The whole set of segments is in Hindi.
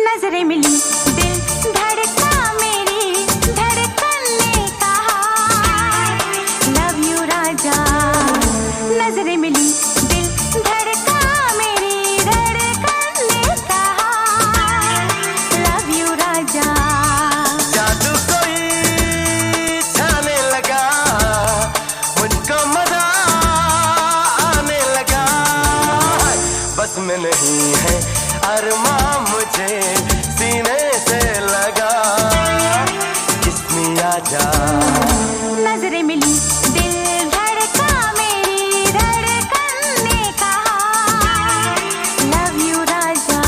नजरें मिली दिल धड़का मेरी धड़कन ने कहा लव यू राजा। नजरें मिली दिल धड़का मेरी धड़कन ने कहा लव यू राजा। जादू कोई छाने लगा मुझको मजा आने लगा बस में नहीं है अरमां मुझे सीने से लगा किस्मी आजा। नजरें मिली दिल धड़का मेरी धड़कन ने कहा लव यू राजा।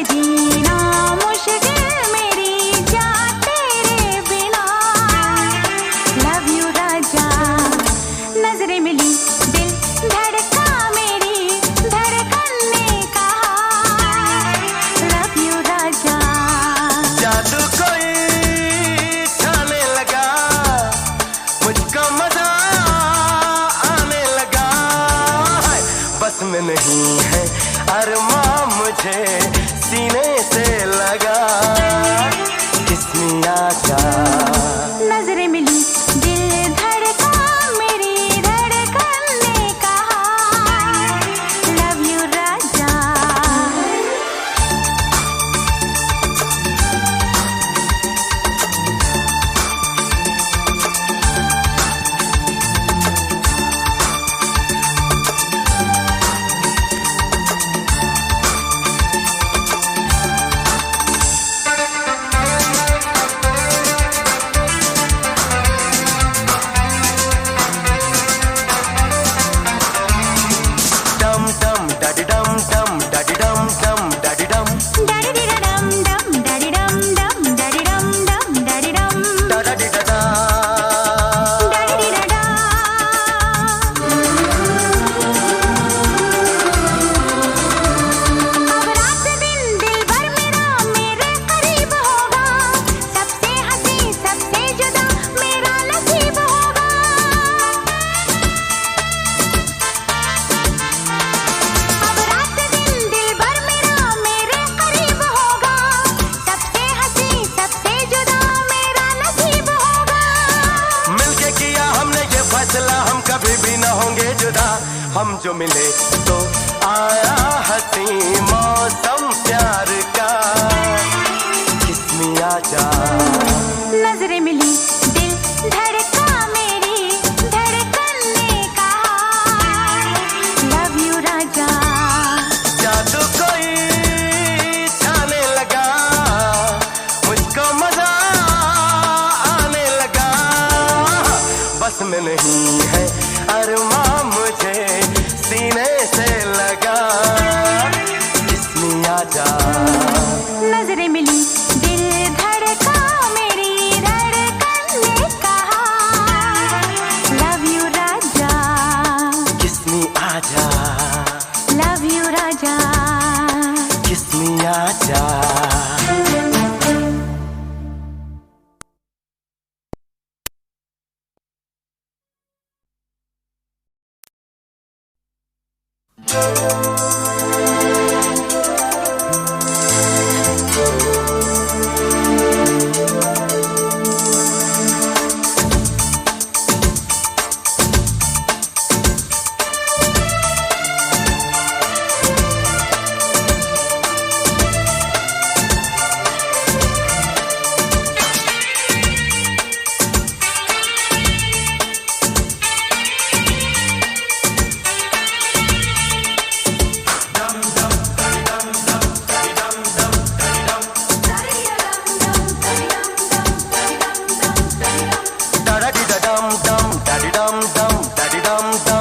जीना मुश्किल मेरी जान तेरे बिना लव यू राजा। नजरें मिली दिल धड़का मेरी धड़कन ने कहा लव यू राजा। जादू कोई छाने लगा मुझको मजा आने लगा बस में नहीं है अरमां मुझे सीने से लगा किस्मी आजा। नजरें मिली दिल धड़का मेरी धड़कन ने कहा लव यू राजा। हम कभी भी न होंगे जुदा हम जो मिले तो आया हंसी मौसम प्यार का किस्मी आजा। नजरें मिली दिल धड़का मेरी धड़कन ने कहा लव यू राजा। जादू कोई छाने लगा मुझको मजा आने लगा बस में नहीं है अरमां मुझे सीने से लगा किस्मी आजा नजरें मिली दिल धड़का मेरी धड़कन ने कहा लव यू राजा किस्मी आजा लव यू राजा किस्मी आजा dum dum